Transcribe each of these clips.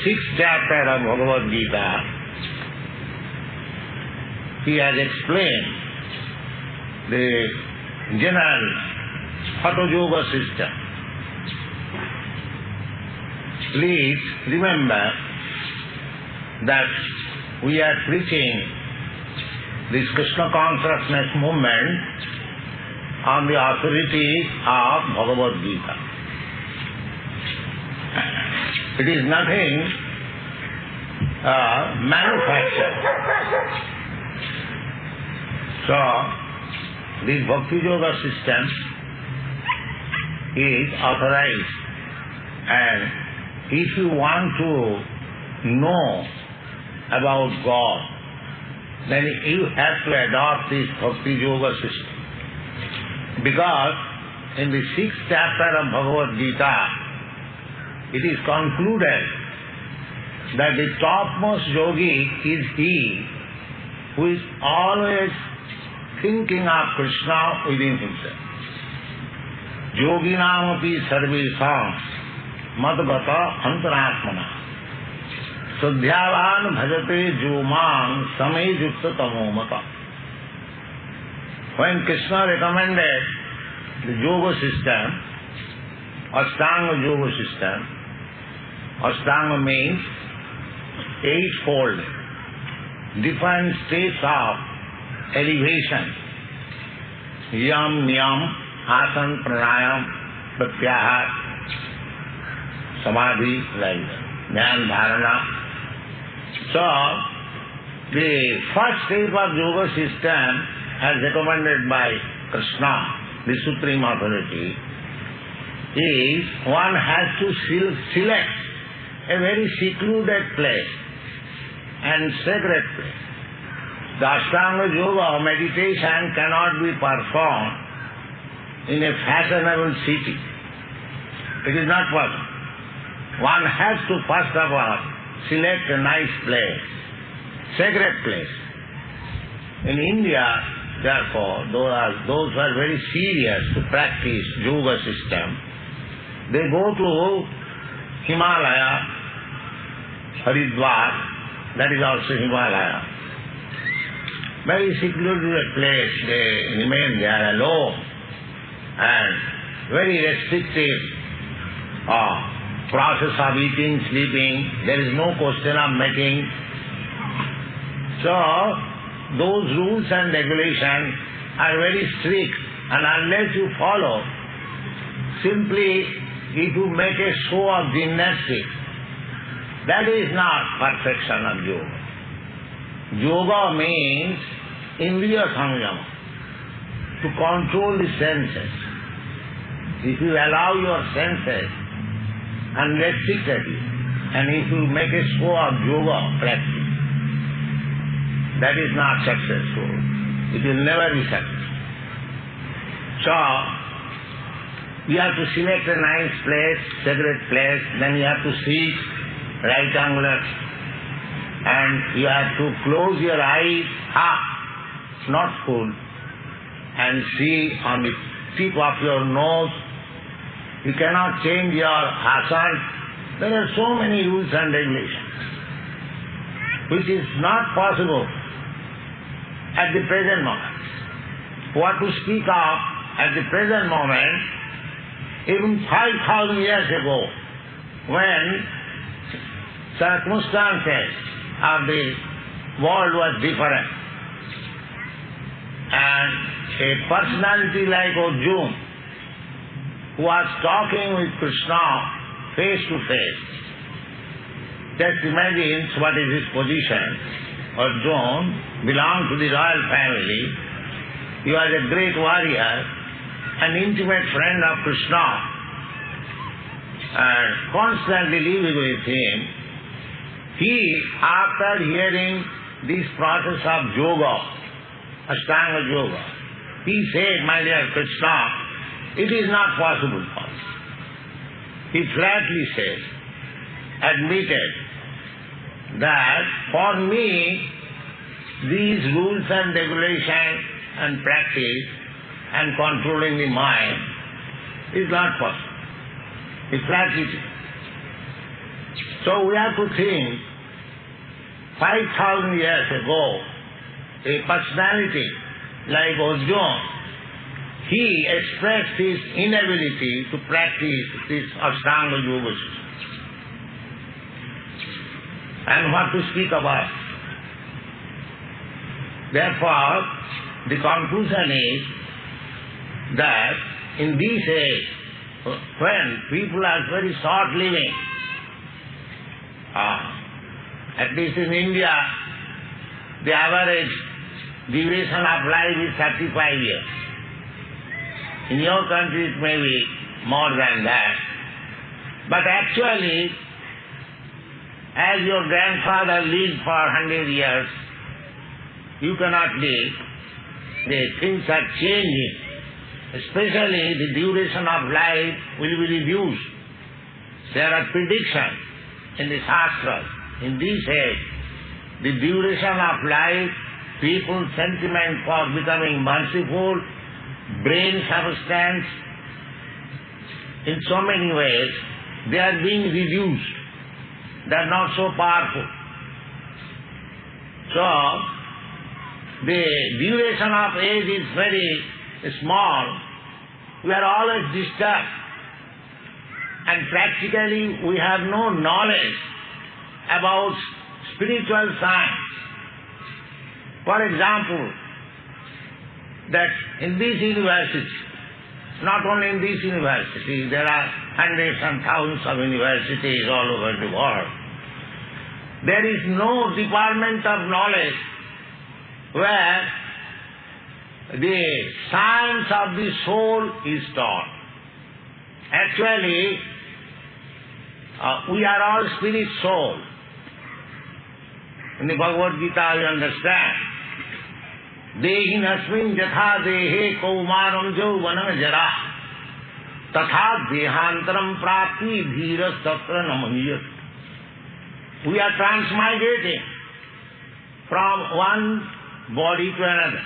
6th chapter of Bhagavad Gita, he has explained the general Hatha Yoga system. Please remember that we are preaching this Krishna Consciousness movement on the authority of Bhagavad Gita. It is nothing manufactured. So, this Bhakti Yoga system is authorized, and if you want to know about God, then you have to adopt this Bhakti Yoga system. Because in the 6th chapter of Bhagavad Gita, it is concluded that the topmost yogi is he who is always thinking of Krishna within himself. Yoginam api sarvesam madgata antaratmana sadhyavan bhajate jomam samejutta tamomata. When Krishna recommended the yoga system, Ashtanga yoga system, Ashtanga means eightfold, different states of elevation. Yam, niyam, asan, pranayam, pratyahar, samadhi, like dhyan, dharana. So, the first step of yoga system as recommended by Krishna, the Supreme Authority, is one has to select a very secluded place and sacred place. The Ashtanga Yoga meditation cannot be performed in a fashionable city. It is not possible. One has to first of all select a nice place, sacred place. In India, therefore, those who are very serious to practice yoga system, they go to Himalaya, Haridwar, that is also Himalaya. Very secluded place, they remain there alone, and very restrictive process of eating, sleeping, there is no question of mating. So, those rules and regulations are very strict, and unless you follow, simply if you make a show of gymnastics, that is not perfection of yoga. Yoga means indriya samyama, to control the senses. If you allow your senses unrestrictedly, and if you make a show of yoga practice, that is not successful. It will never be successful. So, you have to select a nice place, sacred place, then you have to sit right angular, and you have to close your eyes half, not full, and see on the tip of your nose. You cannot change your asana. There are so many rules and regulations, which is not possible at the present moment. What to speak of at the present moment, even 5,000 years ago, when circumstances of the world was different, and a personality like Arjuna, who was talking with Krishna face to face, just imagine what is his position. Arjuna belonged to the royal family. He was a great warrior, an intimate friend of Krishna, and constantly living with him. He, after hearing this process of yoga, Ashtanga yoga, he said, my dear Krishna, it is not possible for me. He flatly said, admitted that for me, these rules and regulations and practice and controlling the mind is not possible. He flatly said. So we have to think, 5,000 years ago, a personality like Arjuna, he expressed his inability to practice this Ashtanga Yoga system. And what to speak about? Therefore, the conclusion is that in this age, when people are very short living, at least in India, the average duration of life is 35 years. In your country it may be more than that. But actually, as your grandfather lived for 100 years, you cannot live. The things are changing. Especially the duration of life will be reduced. There are predictions in the Shastras. In this age, the duration of life, people's sentiment for becoming merciful, brain substance, in so many ways, they are being reduced. They are not so powerful. So, the duration of age is very small. We are always disturbed. And practically we have no knowledge about spiritual science. For example, that in this university, not only in this university, there are hundreds and thousands of universities all over the world. There is no department of knowledge where the science of the soul is taught. Actually, we are all spirit soul. In the Bhagavad-gītā you understand, Dehinasmin jatha dehe kaumaram jauvanam jara tatha dehantaram prapti dhiras tatra namaniyat. We are transmigrating from one body to another.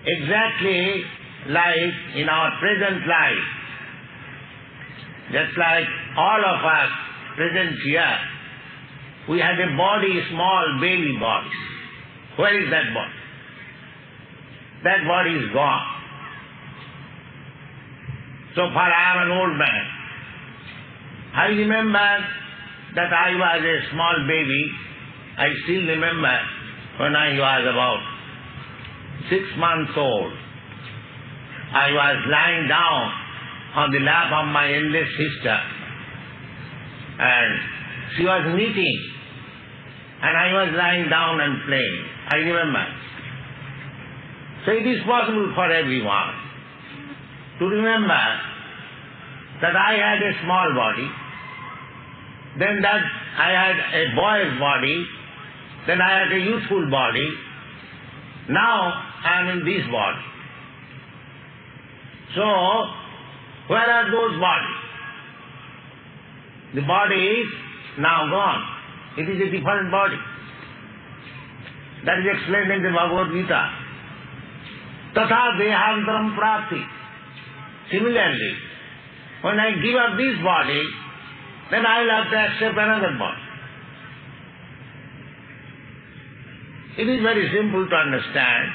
Exactly like in our present life. Just like all of us present here, we had a body, small baby body. Where is that body? That body is gone. So far I am an old man. I remember that I was a small baby. I still remember when I was about 6 months old. I was lying down on the lap of my eldest sister, and she was knitting, and I was lying down and playing. I remember. So it is possible for everyone to remember that I had a small body, then that I had a boy's body, then I had a youthful body. Now I am in this body. So, where are those bodies? The body is now gone. It is a different body. That is explained in the Bhagavad-gītā. Tatha dehantaram prapti. Similarly, when I give up this body, then I will have to accept another body. It is very simple to understand.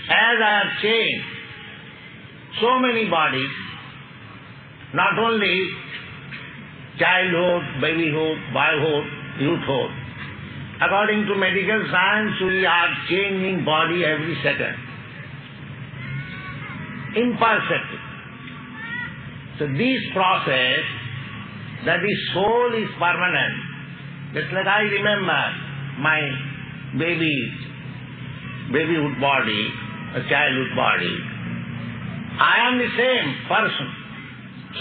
As I have changed so many bodies, not only childhood, babyhood, boyhood, youthhood. According to medical science, we are changing body every second. Imperceptible. So this process, that the soul is permanent. Just like I remember my babyhood body, a childhood body. I am the same person,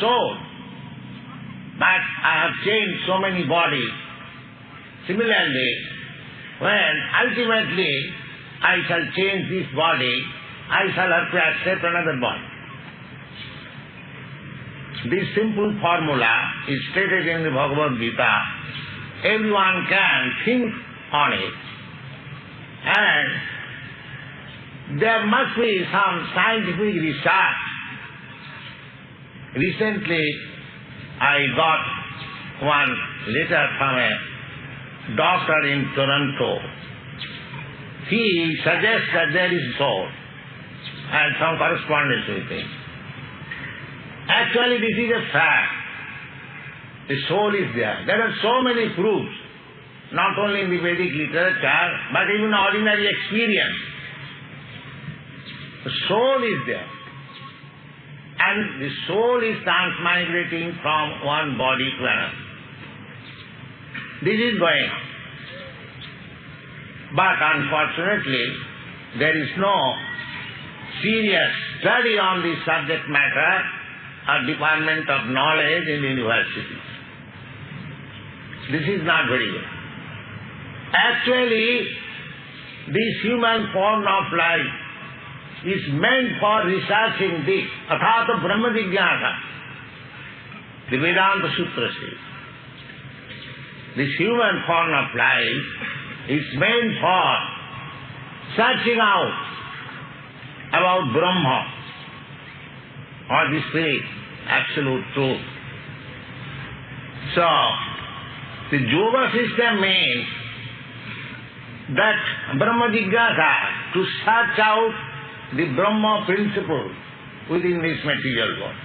soul, but I have changed so many bodies. Similarly, when ultimately I shall change this body, I shall have to accept another body. This simple formula is stated in the Bhagavad-gītā. Everyone can think on it. And there must be some scientific research. Recently, I got one letter from a doctor in Toronto. He suggests that there is soul, and some correspondence with him. Actually, this is a fact. The soul is there. There are so many proofs, not only in the Vedic literature, but even ordinary experience. The soul is there. And the soul is transmigrating from one body to another. This is going on. But unfortunately, there is no serious study on this subject matter or department of knowledge in universities. This is not very good. Actually, this human form of life is meant for researching this. Athata Brahma Jigyasa. The Vedanta Sutra says. This human form of life is meant for searching out about Brahma or the Spirit, absolute truth. So, the yoga system means that Brahma Jigyasa, to search out the Brahma principle within this material world,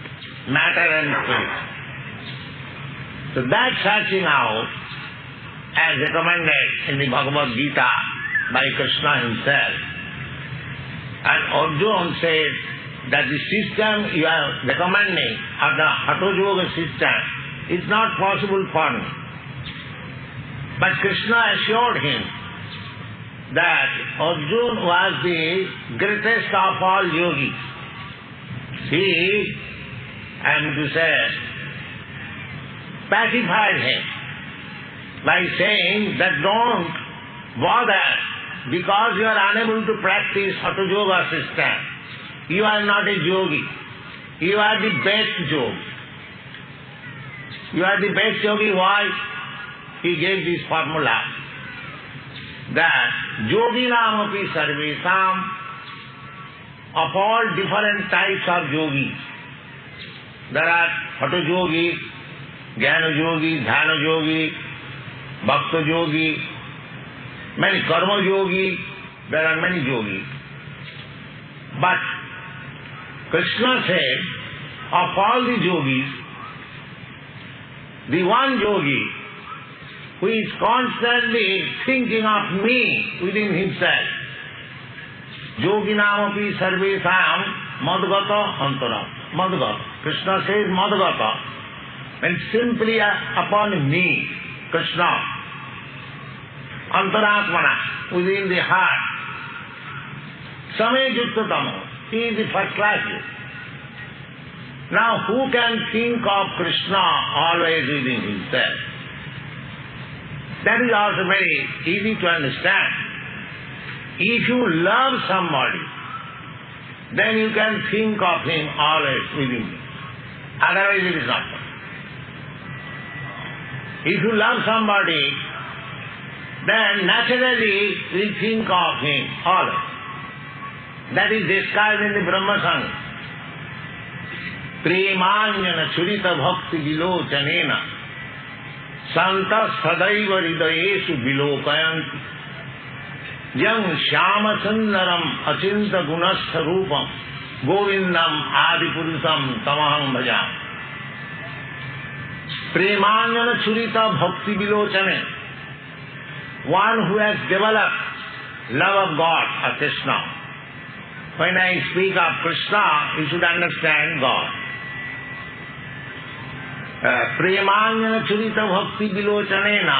matter and spirit. So that searching out, as recommended in the Bhagavad-gītā by Krishna himself, and Arjuna says that the system you are recommending, or the Hatha Yoga system, is not possible for me. But Krishna assured him that Arjuna was the greatest of all yogis. He, I am to say, pacified him by saying that don't bother, because you are unable to practice Hatha Yoga system. You are not a yogi. You are the best yogi. You are the best yogi. Why? He gave this formula that yoginam api sarvesam, of all different types of yogis. There are Hatha yogi, Jnana yogi, Dhyana yogi, Bhakta yogi, many karma yogi, there are many yogis. But Krishna said, of all the yogis, the one yogi who is constantly thinking of me within himself, yoginam api sarvesam madgata antara. Madgata. Krishna says madgata, and simply upon me, Krishna, antaratmana, within the heart. Same Juktatamu, he is the first class. Now who can think of Krishna always within himself? That is also very easy to understand. If you love somebody, then you can think of him always within you. Otherwise it is not possible. If you love somebody, then naturally we think of him always. That is described in the Brahma Sangha. Premanyana churita bhakti vilochanena santa sadaiva hridayesu vilokayanti yang shyama sundaram achinta gunastha rupam govindam adipurusam tamaham bhajam. Premanyana churita bhakti vilochane, one who has developed love of God or Krishna. When I speak of Krishna, you should understand God. Premanyana churita bhakti vilochanena,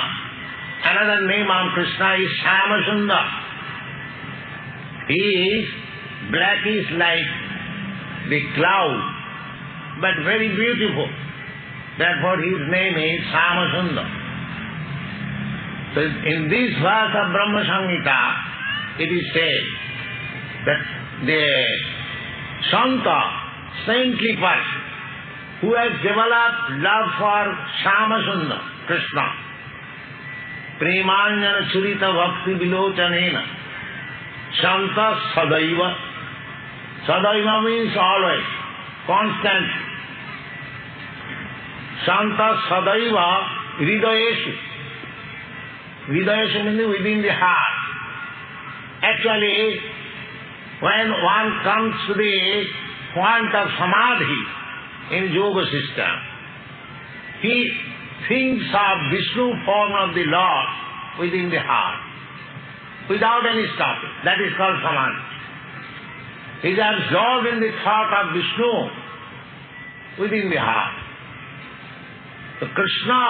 another name of Krishna is Shyama Sundar. He is blackish like the cloud, but very beautiful. Therefore his name is Shyama Sundar. So in this verse of Brahma Samhita, it is said that the Santa, saintly person, who has developed love for Shyama Sundar, Krishna, Premanyana churita bhakti vilochanena, Santa sadaiva. Sadaiva means always, constant. Santa sadaiva Hridayeshu. Hridayeshu means within the heart. Actually, when one comes to the point of samadhi in yoga system, he thinks of Vishnu form of the Lord within the heart, without any stopping. That is called samadhi. He is absorbed in the thought of Vishnu within the heart. So Krishna,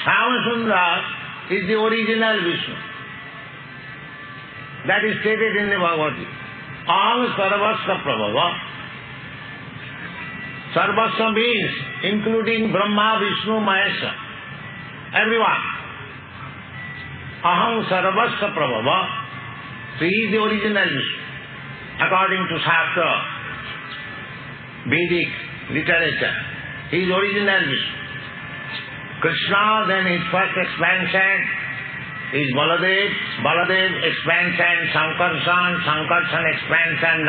Shyama is the original Vishnu. That is stated in the Bhagavad-gītā. Aham sarvasya prabhava. Sarvasya means including Brahma, Vishnu, Mahesha. Everyone. Aham sarvasya prabhava. So he is the original Vishnu. According to Shastra, Vedic literature, he is original Vishnu. Krishna, then his first expansion is Baladev, Baladev expansion, Sankarshan expansion,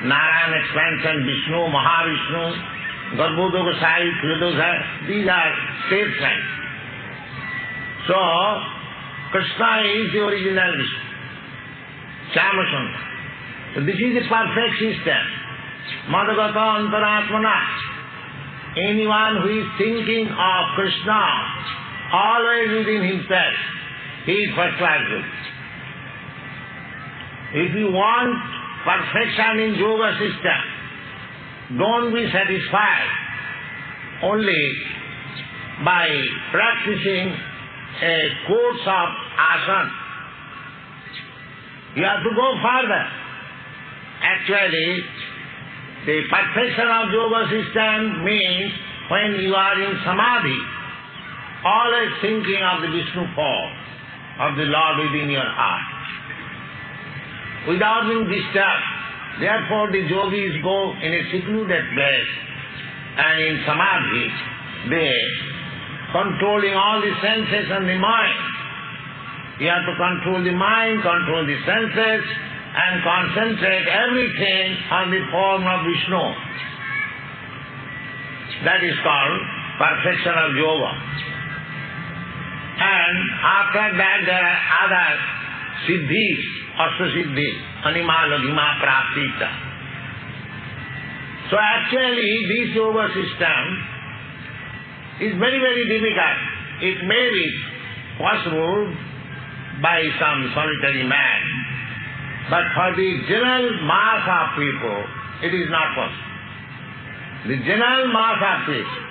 Narayan expansion, Vishnu, Mahavishnu, Garbhodakasai, Kridosai. These are steps. So, Krishna is the original Vishnu. Shyama. So this is a perfect system. Madhagata antaratmana. Anyone who is thinking of Krishna always within himself, he is first class good. If you want perfection in yoga system, don't be satisfied only by practicing a course of asana. You have to go further. Actually, the perfection of yoga system means when you are in samadhi, always thinking of the Vishnu form of the Lord within your heart, without being disturbed. Therefore the yogis go in a secluded place and in samadhi they controlling all the senses and the mind. You have to control the mind, control the senses, and concentrate everything on the form of Vishnu. That is called perfection of yoga. And after that there are other siddhis, ashtasiddhis, anima, laghima, praptita. So actually this yoga system is very, very difficult. It may be possible by some solitary man, but for the general mass of people, it is not possible. The general mass of people,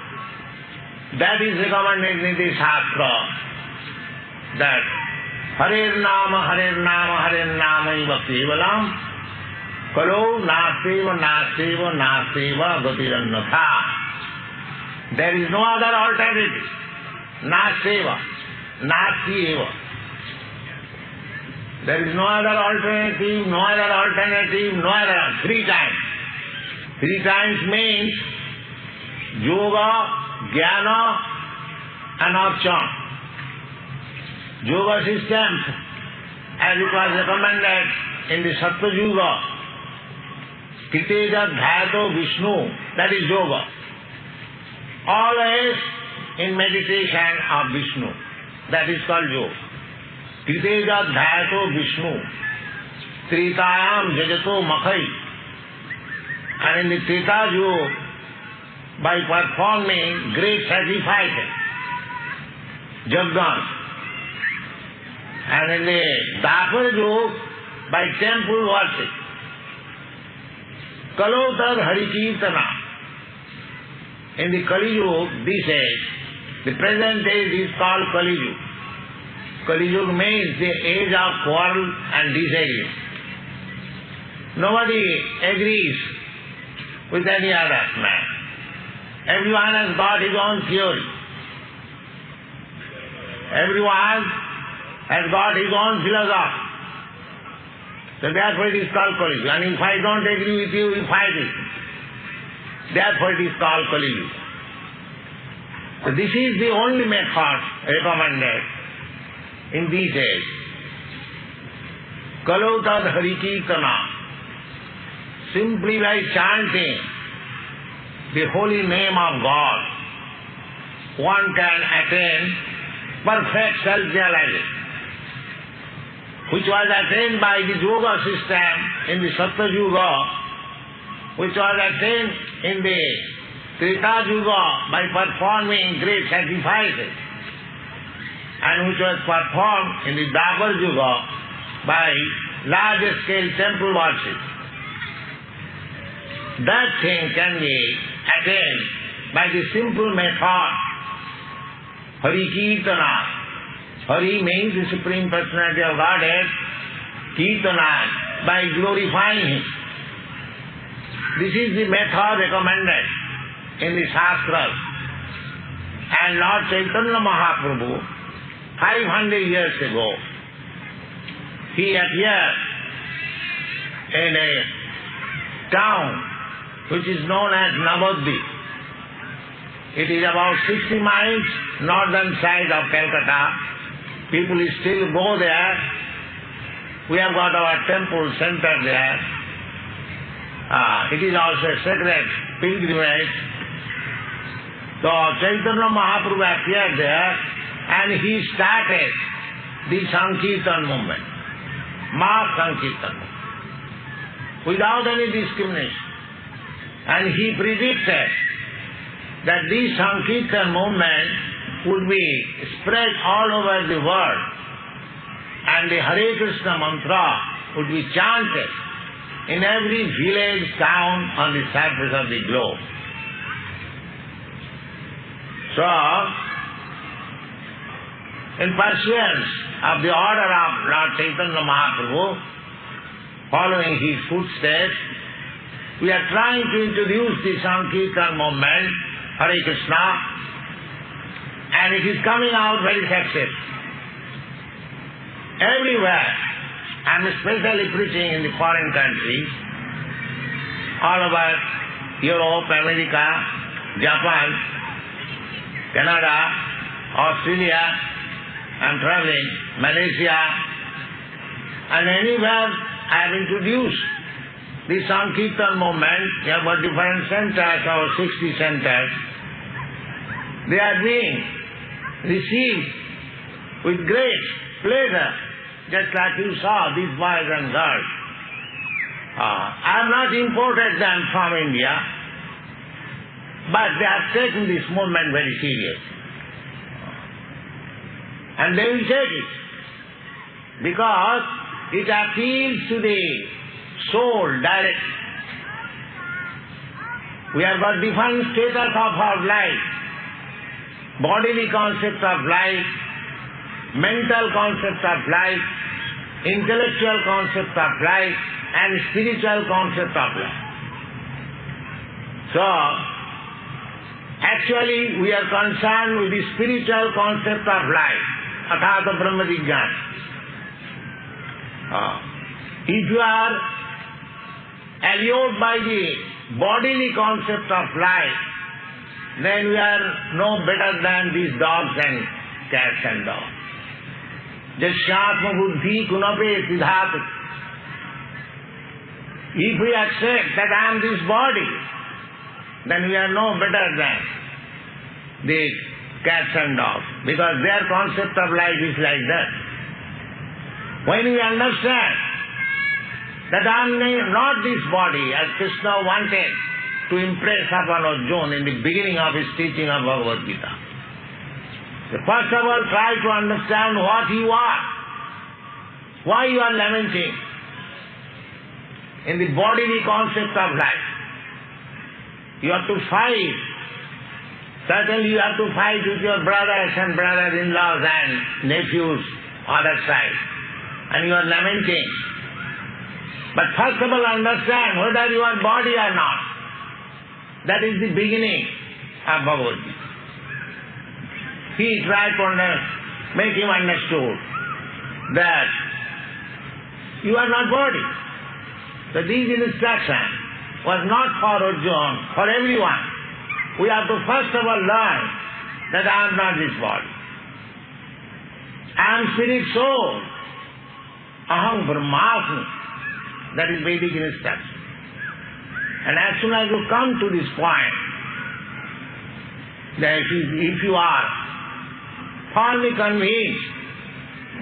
that is recommended in the Shastra, that Hare Nama, Hare Nama, Hare Nama iva kevalam, kalo naseva, naseva, naseva gatirannatha. There is no other alternative. Naseva, nasti eva. There is no other alternative, no other alternative, no other. 3 times. 3 times means yoga, jnana and archana. Yoga system, as it was recommended in the Sattva Yuga, Kriteja Dhyato Vishnu, that is yoga. Always in meditation of Vishnu, that is called yoga. Kriteja Dhyato Vishnu, Tritayam Jajato Makhai. And in the Trita Yuga, by performing great sacrifices, Jagdan. And in the Dapar Yuga, by temple worship. Kalotad Harikirtana. In the Kali Yuga, this age, the present age is called Kali Yuga. Kali Yuga means the age of quarrel and disagreement. Nobody agrees with any other man. Everyone has got his own theory. Everyone has got his own philosophy. So therefore it is called Kali Yuga. And if I don't agree with you, you fight with me. Therefore it is called Kali Yuga. So this is the only method recommended in these days. Kalotad Harikirtana. Simply by chanting the holy name of God, one can attain perfect self-realization, which was attained by the yoga system in the Sattva Yuga, which was attained in the Treta Yuga by performing great sacrifices, and which was performed in the Dwapar Yuga by large-scale temple worship. That thing can be attained by the simple method, Hare Kirtana. Hare means the Supreme Personality of Godhead, Kirtana, by glorifying Him. This is the method recommended in the Shastras. And Lord Chaitanya Mahaprabhu, 500 years ago, he appeared in a town which is known as Navadvip. It is about 60 miles northern side of Calcutta. People still go there. We have got our temple center there. It is also a sacred pilgrimage. So Chaitanya Mahaprabhu appeared there and he started the Sankirtan movement, Mass Sankirtan, without any discrimination. And he predicted that this Sankirtan movement would be spread all over the world and the Hare Krishna mantra would be chanted in every village, town on the surface of the globe. So, in pursuance of the order of Lord Chaitanya Mahaprabhu, following his footsteps, we are trying to introduce the Sankirtan movement, Hare Krishna, and it is coming out very successful. Everywhere, I am especially preaching in the foreign countries, all over Europe, America, Japan, Canada, Australia, I am traveling, Malaysia, and anywhere I have introduced the Sankirtan movement. We have got different centers, our 60 centers. They are being received with great pleasure, just like you saw these boys and girls. I have not imported them from India, but they have taken this movement very seriously. And they will take it, because it appeals to the soul directly. We have got different status of our life, bodily concept of life, mental concept of life, intellectual concept of life, and spiritual concept of life. So, actually we are concerned with the spiritual concept of life, athāta brahma jñāna. If you are allured by the bodily concept of life, then we are no better than these dogs and cats and dogs. Jasyātma buddhi kunape siddhat. If we accept that I am this body, then we are no better than the cats and dogs, because their concept of life is like that. When we understand that I am not this body, as Krishna wanted to impress upon Arjuna in the beginning of his teaching of Bhagavad Gita. So first of all, try to understand what you are, why you are lamenting in the bodily concept of life. You have to fight. Certainly you have to fight with your brothers and brother-in-laws and nephews, other side, and you are lamenting. But first of all, understand whether you are body or not. That is the beginning of Bhagavad Gita. He tried to make him understood that you are not body. So these instructions was not for Arjuna, for everyone. We have to first of all learn that I am not this body. I am spirit soul. Aham Brahmasmi. That is Vedic instruction. And as soon as you come to this point, that if you are firmly convinced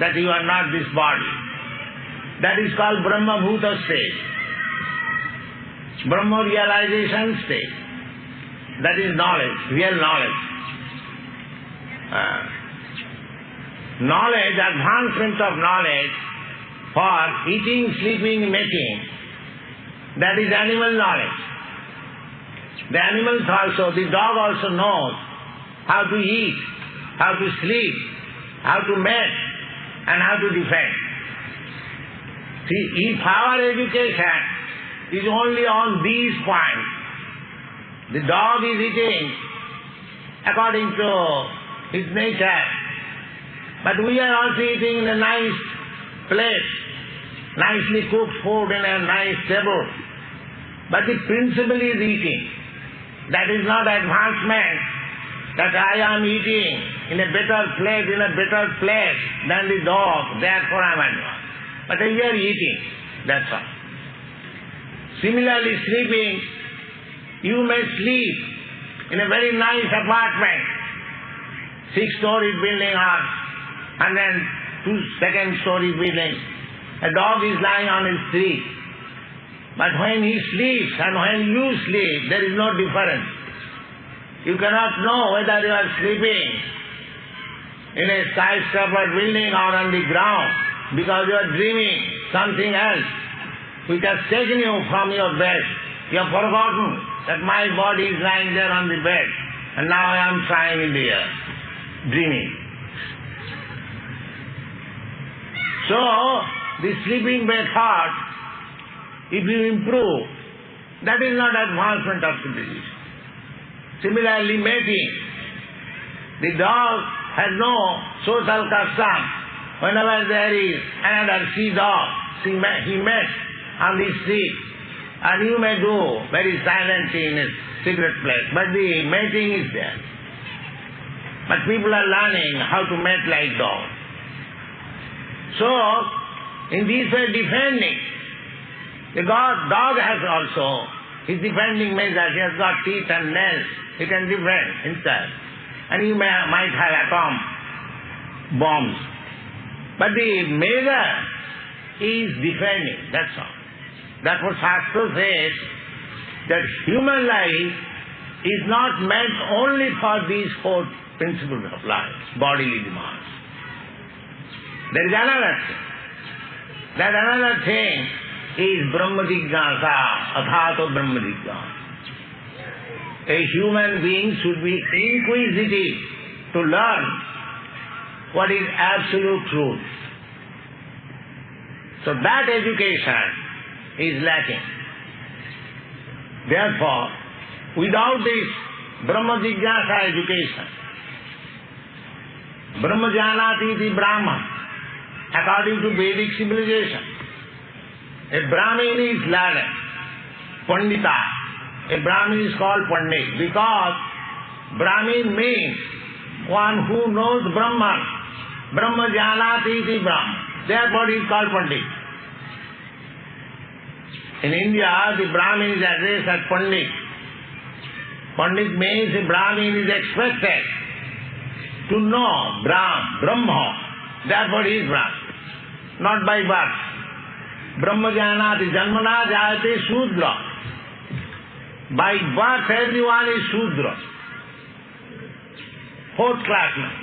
that you are not this body, that is called Brahma Bhuta state, Brahma realization state. That is knowledge, real knowledge. Knowledge, advancement of knowledge for eating, sleeping, making, that is animal knowledge. The animals also, the dog also knows how to eat, how to sleep, how to mate, and how to defend. See, if our education is only on these points, the dog is eating according to his nature, but we are also eating in a nice plate, nicely cooked food in a nice table, but the principle is eating. That is not advancement, that I am eating in a better plate, in a better place than the dog, therefore I am advanced. But we are eating, that's all. Similarly, sleeping, you may sleep in a very nice apartment, 6-story building or 102-second-story building. A dog is lying on his street. But when he sleeps and when you sleep, there is no difference. You cannot know whether you are sleeping in a skyscraper building or on the ground because you are dreaming something else which has taken you from your bed. You have forgotten that my body is lying there on the bed and now I am flying in the air, dreaming. So, the sleeping method, if you improve, that is not advancement of civilization. Similarly, mating. The dog has no social custom. Whenever there is another she-dog, he mates on the street. And you may do very silently in a secret place, but the mating is there. But people are learning how to mate like dogs. So, in this way defending, the dog has also his defending measures. He has got teeth and nails. He can defend himself. And he might have atom bombs. But the measure is defending, that's all. That's what Shastra says, that human life is not meant only for these 4 principles of life, bodily demands. There is another thing. That another thing is Brahma Jignasa, Athato Brahma Jignasa. A human being should be inquisitive to learn what is absolute truth. So that education is lacking. Therefore, without this Brahma Jignasa education, Brahma Janati iti Brahma, according to Vedic civilization, a Brahmin is learned, Pandita. A Brahmin is called Pandit because Brahmin means one who knows Brahman. Brahma Janati iti Brahma. Therefore he is called Pandit. In India, the Brahmin is addressed as Pandit. Pandit means a Brahmin is expected to know Brahma. Therefore he is Brahman. Not by birth. Brahma Janati, Janmana Jayate Shudra. By birth everyone is Shudra. 4th class man.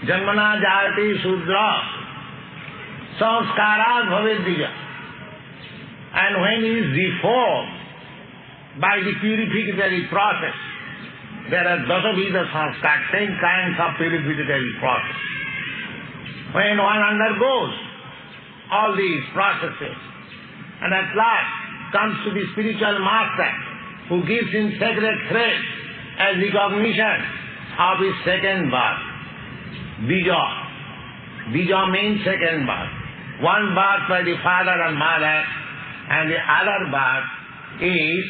Janmana Jayate Shudra. Sanskarat Bhavedya. And when he is reformed by the purificatory process, there are Dasavidha Sanskar, 10 kinds of purificatory process. When one undergoes all these processes and at last comes to the spiritual master who gives him sacred thread as recognition of his second birth. Bija. Bija means second birth. One birth by the father and mother and the other birth is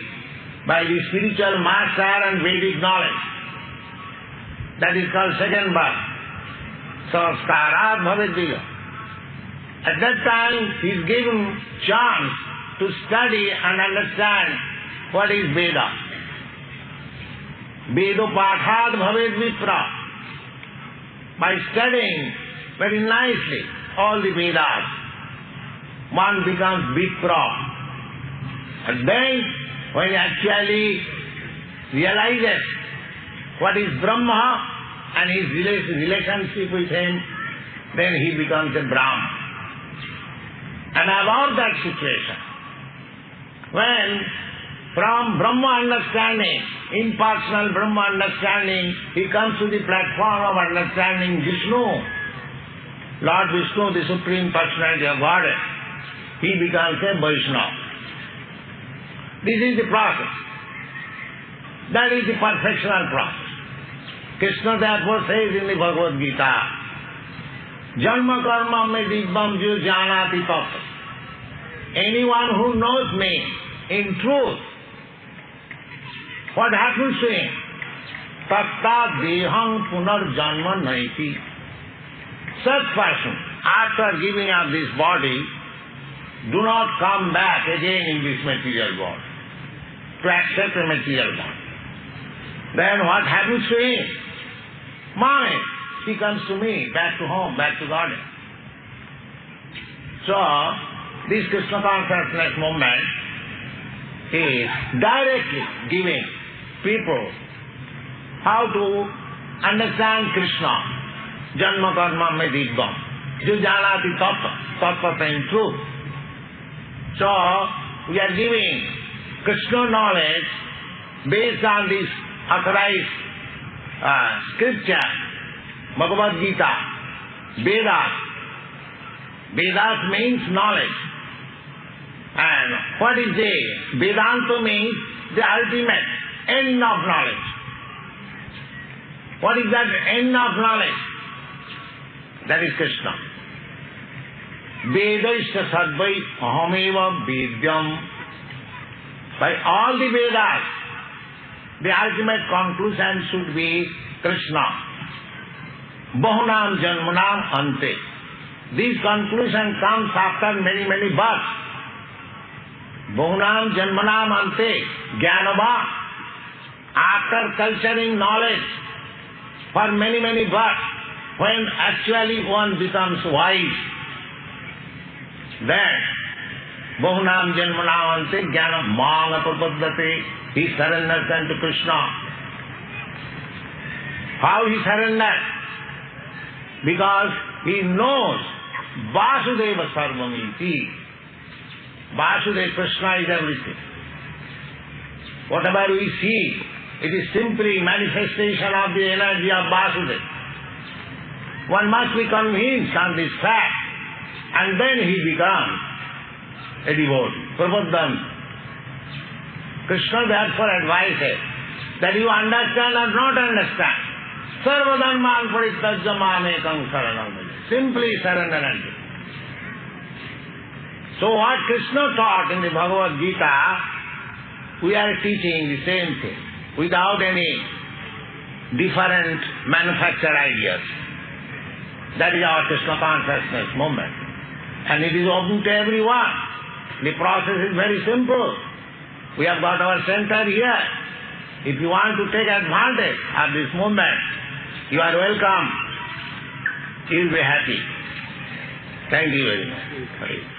by the spiritual master and Vedic knowledge. That is called second birth. Sanskarat Bhavedya. At that time he is given chance to study and understand what is Veda. Vedo Pathat Bhaved Vipra. By studying very nicely all the Vedas, one becomes Vipra. And then, when he actually realizes what is Brahma and his relationship with him, then he becomes a Brahma. And about that situation, when from Brahma understanding, impersonal Brahma understanding, he comes to the platform of understanding Vishnu, Lord Vishnu, the Supreme Personality of Godhead, he becomes a Vaishnava. This is the process. That is the perfectional process. Krishna therefore says in the Bhagavad Gita, Janma karma me dibbam ju janati tata. Anyone who knows me in truth, what happens to him? Tatta deham punar janma naiti. Such person, after giving up this body, do not come back again in this material world to accept a material body. Then what happens to him? Mommy, he comes to me, back to home, back to Godhead. So, this Krishna Consciousness movement is directly giving people how to understand Krishna. Janma karma me dibbam. Ju janati tattva in truth. So, we are giving Krishna knowledge based on this authorized scripture, Bhagavad-gītā, Vedas. Vedas means knowledge. And what is the Vedanta means? The ultimate end of knowledge. What is that end of knowledge? That is Krishna. Vedaisya sadvai ahameva vedyam. By all the Vedas, the ultimate conclusion should be Krishna. Bahunam janmanam ante. This conclusion comes after many, many births. Bahunam janmanam ante. Jnanava. After culturing knowledge for many, many births, when actually one becomes wise, then Bahunam janmanam ante jnanam manga prapaddate. He surrenders unto Krishna. How he surrenders? Because he knows Vasudeva Sarvamiti. Vasudeva Krishna is everything. Whatever we see, it is simply manifestation of the energy of Vasudeva. One must be convinced on this fact, and then he becomes a devotee. Prapaddanta. Krishna therefore advises that you understand or not understand. Sarva dharman parittajya mamekam saranam bhaja. Simply surrender unto him. So what Krishna taught in the Bhagavad Gita, we are teaching the same thing, without any different manufactured ideas. That is our Krishna Consciousness movement. And it is open to everyone. The process is very simple. We have got our center here. If you want to take advantage of this movement, you are welcome. You will be happy. Thank you very much.